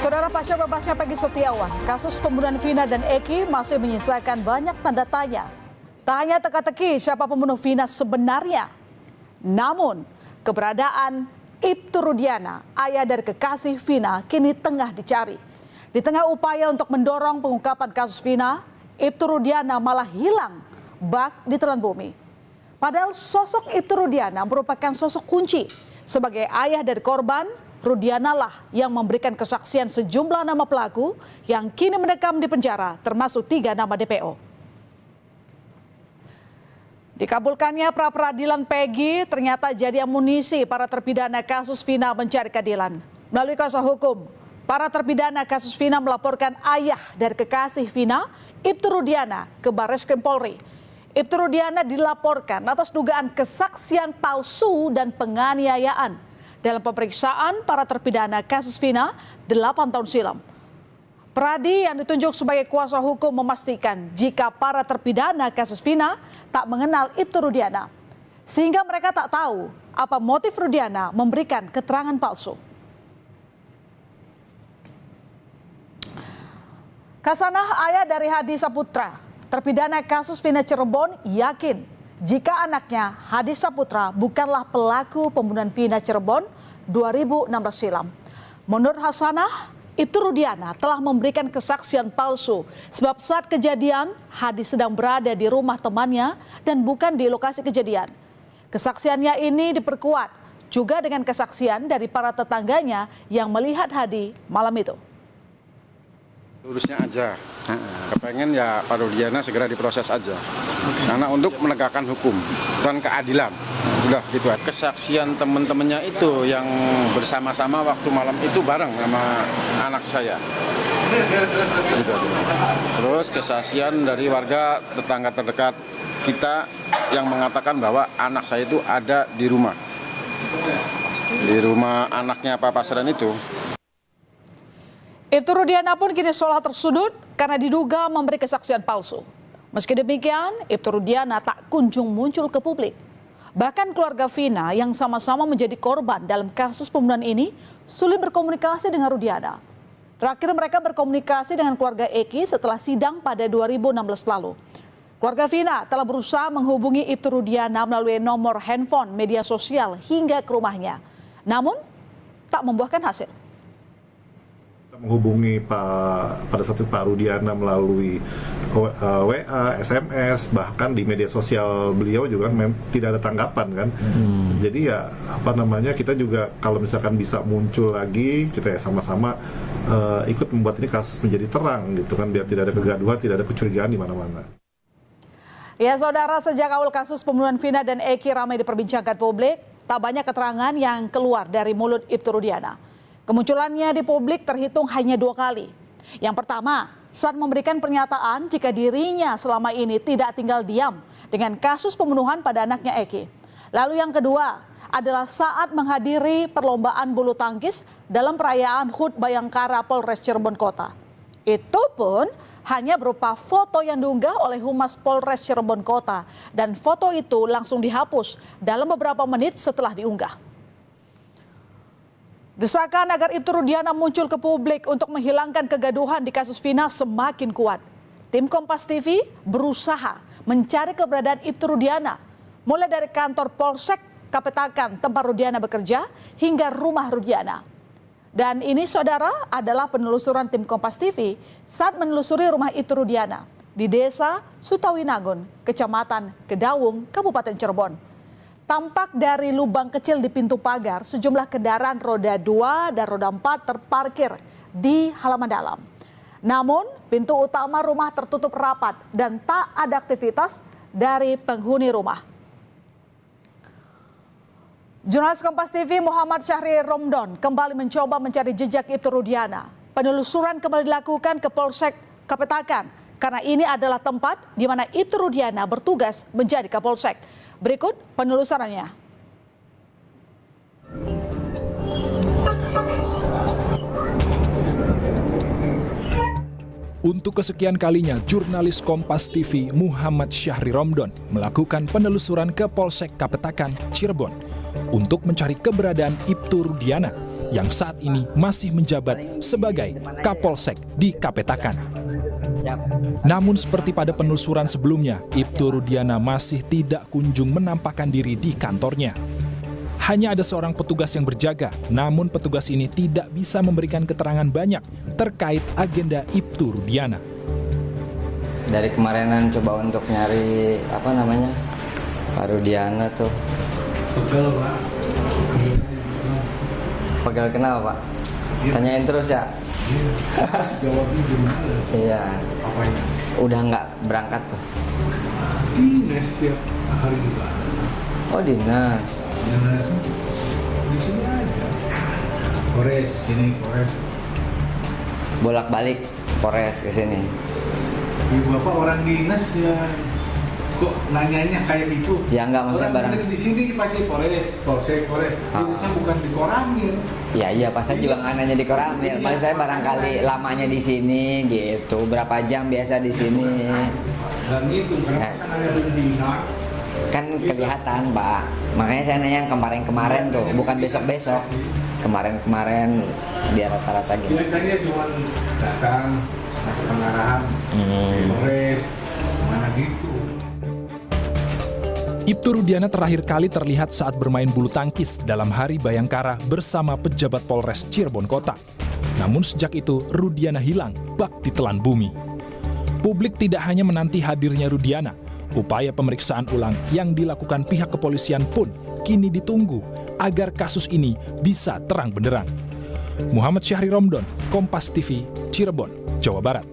Saudara, pasca bebasnya Peggy Setiawan, kasus pembunuhan Vina dan Eki masih menyisakan banyak tanda tanya. Tak hanya teka-teki siapa pembunuh Vina sebenarnya, namun keberadaan Ibtu Rudiana, ayah dari kekasih Vina, kini tengah dicari. Di tengah upaya untuk mendorong pengungkapan kasus Vina, Ibtu Rudiana malah hilang bak di telan bumi. Padahal sosok Ibtu Rudiana merupakan sosok kunci. Sebagai ayah dari korban, Rudiana lah yang memberikan kesaksian sejumlah nama pelaku yang kini mendekam di penjara, termasuk 3 nama DPO. Dikabulkannya pra-peradilan Peggy ternyata jadi amunisi para terpidana kasus Vina mencari keadilan. Melalui kuasa hukum, para terpidana kasus Vina melaporkan ayah dari kekasih Vina, Ibtu Rudiana, ke Barreskrim Polri. Ibtu Rudiana dilaporkan atas dugaan kesaksian palsu dan penganiayaan dalam pemeriksaan para terpidana kasus Vina 8 tahun silam. Pradi yang ditunjuk sebagai kuasa hukum memastikan jika para terpidana kasus Vina tak mengenal Ibtu Rudiana, sehingga mereka tak tahu apa motif Rudiana memberikan keterangan palsu. Kasanah, ayah dari Hadi Saputra, terpidana kasus Vina Cirebon, yakin jika anaknya Hadi Saputra bukanlah pelaku pembunuhan Vina Cirebon 2016 silam. Menurut Hasanah, Ibtu Rudiana telah memberikan kesaksian palsu sebab saat kejadian Hadi sedang berada di rumah temannya dan bukan di lokasi kejadian. Kesaksiannya ini diperkuat juga dengan kesaksian dari para tetangganya yang melihat Hadi malam itu. Lurusnya aja, kepengen ya Pak Rudiana segera diproses aja, karena untuk menegakkan hukum dan keadilan, udah gitu. Kesaksian teman-temannya itu yang bersama-sama waktu malam itu bareng sama anak saya, gitu. Terus kesaksian dari warga tetangga terdekat kita yang mengatakan bahwa anak saya itu ada di rumah anaknya Pak Pasren itu. Ibtu Rudiana pun kini seolah tersudut karena diduga memberi kesaksian palsu. Meski demikian, Ibtu Rudiana tak kunjung muncul ke publik. Bahkan keluarga Vina yang sama-sama menjadi korban dalam kasus pembunuhan ini sulit berkomunikasi dengan Rudiana. Terakhir mereka berkomunikasi dengan keluarga Eki setelah sidang pada 2016 lalu. Keluarga Vina telah berusaha menghubungi Ibtu Rudiana melalui nomor handphone, media sosial hingga ke rumahnya. Namun tak membuahkan hasil. Menghubungi pada saat itu Pak Rudiana melalui WA, SMS, bahkan di media sosial beliau juga tidak ada tanggapan kan. Jadi ya kita juga kalau misalkan bisa muncul lagi, kita ya sama-sama ikut membuat ini kasus menjadi terang gitu kan, biar tidak ada kegaduhan, tidak ada kecurigaan di mana-mana. Ya saudara, sejak awal kasus pembunuhan Vina dan Eki ramai diperbincangkan publik, tak banyak keterangan yang keluar dari mulut Ibtu Rudiana. Kemunculannya di publik terhitung hanya 2 kali. Yang pertama, saat memberikan pernyataan jika dirinya selama ini tidak tinggal diam dengan kasus pembunuhan pada anaknya Eki. Lalu yang kedua adalah saat menghadiri perlombaan bulu tangkis dalam perayaan HUT Bayangkara Polres Cirebon Kota. Itu pun hanya berupa foto yang diunggah oleh Humas Polres Cirebon Kota, dan foto itu langsung dihapus dalam beberapa menit setelah diunggah. Desakan agar Ibtu Rudiana muncul ke publik untuk menghilangkan kegaduhan di kasus Vina semakin kuat. Tim Kompas TV berusaha mencari keberadaan Ibtu Rudiana, mulai dari kantor Polsek Kapetakan tempat Rudiana bekerja hingga rumah Rudiana. Dan ini saudara adalah penelusuran tim Kompas TV saat menelusuri rumah Ibtu Rudiana di Desa Sutawinagon, Kecamatan Kedawung, Kabupaten Cirebon. Tampak dari lubang kecil di pintu pagar, sejumlah kendaraan roda 2 dan roda 4 terparkir di halaman dalam. Namun, pintu utama rumah tertutup rapat dan tak ada aktivitas dari penghuni rumah. Jurnalis Kompas TV Muhammad Syahri Romdon kembali mencoba mencari jejak Ibtu Rudiana. Penelusuran kembali dilakukan ke Polsek Kapetakan karena ini adalah tempat di mana Ibtu Rudiana bertugas menjadi Kapolsek. Berikut penelusurannya. Untuk kesekian kalinya, jurnalis Kompas TV Muhammad Syahri Romdon melakukan penelusuran ke Polsek Kapetakan, Cirebon untuk mencari keberadaan Ibtu Rudiana yang saat ini masih menjabat sebagai Kapolsek di Kapetakan. Namun seperti pada penelusuran sebelumnya, Ibtu Rudiana masih tidak kunjung menampakkan diri di kantornya. Hanya ada seorang petugas yang berjaga, namun petugas ini tidak bisa memberikan keterangan banyak terkait agenda Ibtu Rudiana. Dari kemarinan coba untuk nyari Pak Rudiana tuh. Pegel, Pak. Pegel kenapa, Pak? Tanyain terus ya. Jawabnya gimana? Iya. Apanya? Udah nggak berangkat tuh. Dinas tiap hari juga. Oh, dinas. Dinas di sini aja. Polres sini, Polres. Bolak-balik Polres ke sini. Bapak orang dinas ya. Kok nanyanya kayak gitu? Ya enggak, maksudnya orang barang. dinas di sini pasti Polres. Dinasnya bukan di Koramil. Iya, pas saya juga nggak nanya di Koramil. Maksud saya barangkali lamanya di sini gitu. Berapa jam biasa di sini? Dan itu karena saya nanya di dinas. Kan kelihatan, Pak. Makanya saya nanya yang kemarin-kemarin tuh, bukan besok-besok. Kemarin-kemarin biar rata-rata gitu. Biasanya cuma datang, masuk pengarahan, Polres, mana gitu. Ibtu Rudiana terakhir kali terlihat saat bermain bulu tangkis dalam Hari Bayangkara bersama pejabat Polres Cirebon Kota. Namun sejak itu Rudiana hilang bak ditelan bumi. Publik tidak hanya menanti hadirnya Rudiana, upaya pemeriksaan ulang yang dilakukan pihak kepolisian pun kini ditunggu agar kasus ini bisa terang benderang. Muhammad Syahri Romdon, Kompas TV, Cirebon, Jawa Barat.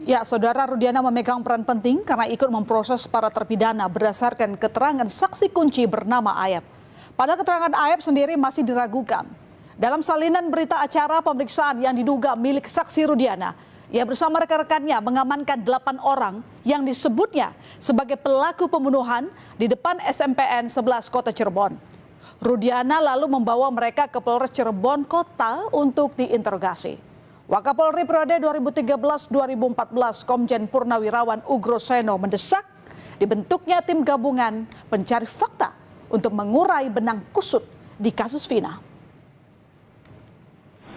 Ya, Saudara, Rudiana memegang peran penting karena ikut memproses para terpidana berdasarkan keterangan saksi kunci bernama Ayep. Padahal keterangan Ayep sendiri masih diragukan. Dalam salinan berita acara pemeriksaan yang diduga milik saksi Rudiana, ia bersama rekan-rekannya mengamankan 8 orang yang disebutnya sebagai pelaku pembunuhan di depan SMPN 11 Kota Cirebon. Rudiana lalu membawa mereka ke Polres Cirebon Kota untuk diinterogasi. Wakapolri periode 2013-2014 Komjen Purnawirawan Ugroseno mendesak dibentuknya tim gabungan pencari fakta untuk mengurai benang kusut di kasus Vina.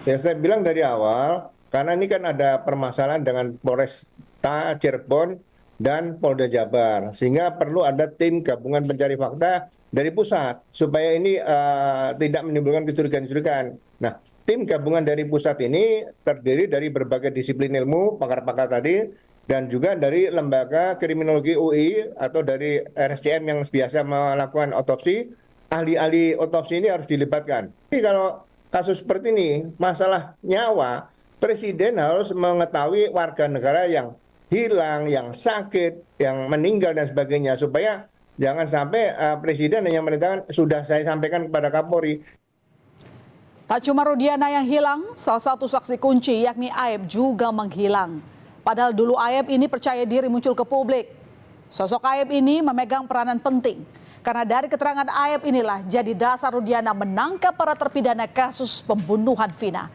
Ya, saya bilang dari awal, karena ini kan ada permasalahan dengan Polresta Cirebon dan Polda Jabar, sehingga perlu ada tim gabungan pencari fakta dari pusat supaya ini tidak menimbulkan kecurigaan-kecurigaan. Nah, tim gabungan dari pusat ini terdiri dari berbagai disiplin ilmu, pakar-pakar tadi, dan juga dari lembaga kriminologi UI atau dari RSCM yang biasa melakukan otopsi. Ahli-ahli otopsi ini harus dilibatkan. Jadi kalau kasus seperti ini, masalah nyawa, Presiden harus mengetahui warga negara yang hilang, yang sakit, yang meninggal dan sebagainya, supaya jangan sampai Presiden hanya merintahkan, sudah saya sampaikan kepada Kapolri. Tak cuma Rudiana yang hilang, salah satu saksi kunci yakni Ayep juga menghilang. Padahal dulu Ayep ini percaya diri muncul ke publik. Sosok Ayep ini memegang peranan penting. Karena dari keterangan Ayep inilah jadi dasar Rudiana menangkap para terpidana kasus pembunuhan Vina.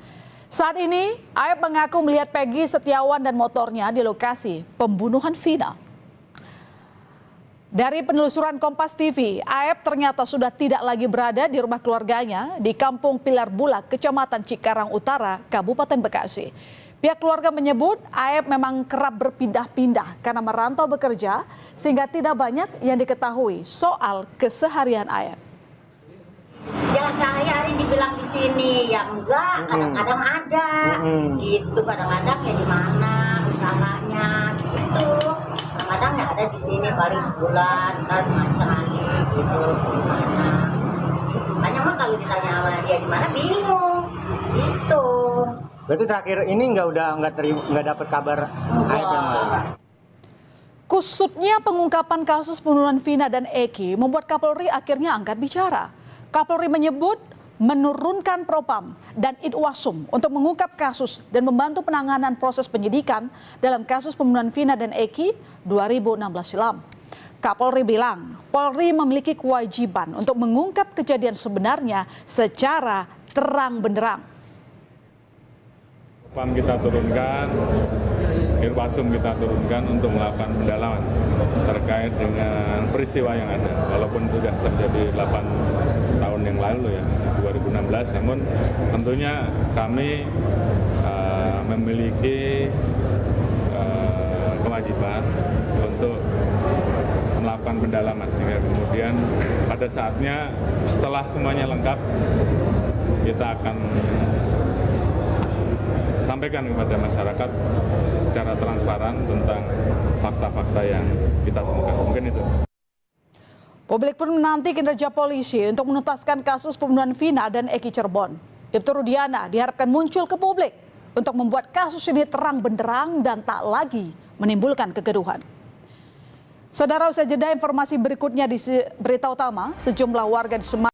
Saat ini Ayep mengaku melihat Peggy Setiawan dan motornya di lokasi pembunuhan Vina. Dari penelusuran Kompas TV, Ayep ternyata sudah tidak lagi berada di rumah keluarganya di Kampung Pilar Bulak, Kecamatan Cikarang Utara, Kabupaten Bekasi. Pihak keluarga menyebut Ayep memang kerap berpindah-pindah karena merantau bekerja sehingga tidak banyak yang diketahui soal keseharian Ayep. Yang sehari-hari dibilang di sini, ya enggak, kadang-kadang ada, gitu, kadang-kadang ya di mana usahanya, gitu. Kadang-kadang ya ada di sini paling sebulan, ntar sekali, gitu, di mana. Banyak mah kalau ditanya sama dia di mana bingung, gitu. Berarti terakhir ini nggak dapat kabar Ayep yang mana? Kusutnya pengungkapan kasus pembunuhan Vina dan Eki membuat Kapolri akhirnya angkat bicara. Kapolri menyebut menurunkan Propam dan Itwasum untuk mengungkap kasus dan membantu penanganan proses penyidikan dalam kasus pembunuhan Vina dan Eki 2016 silam. Kapolri bilang Polri memiliki kewajiban untuk mengungkap kejadian sebenarnya secara terang benderang. Propam kita turunkan, Itwasum kita turunkan untuk melakukan pendalaman. terkait dengan peristiwa yang ada. Walaupun sudah terjadi 8 tahun yang lalu ya, 2016, namun tentunya kami memiliki kewajiban untuk melakukan pendalaman, sehingga kemudian pada saatnya setelah semuanya lengkap kita akan sampaikan kepada masyarakat secara transparan tentang fakta-fakta yang kita temukan. Mungkin itu. Publik pun menanti kinerja polisi untuk menuntaskan kasus pembunuhan Vina dan Eki Cirebon. Ibtu Rudiana diharapkan muncul ke publik untuk membuat kasus ini terang benderang dan tak lagi menimbulkan kegaduhan. Saudara, usai jeda informasi berikutnya di berita utama, sejumlah warga di Semarang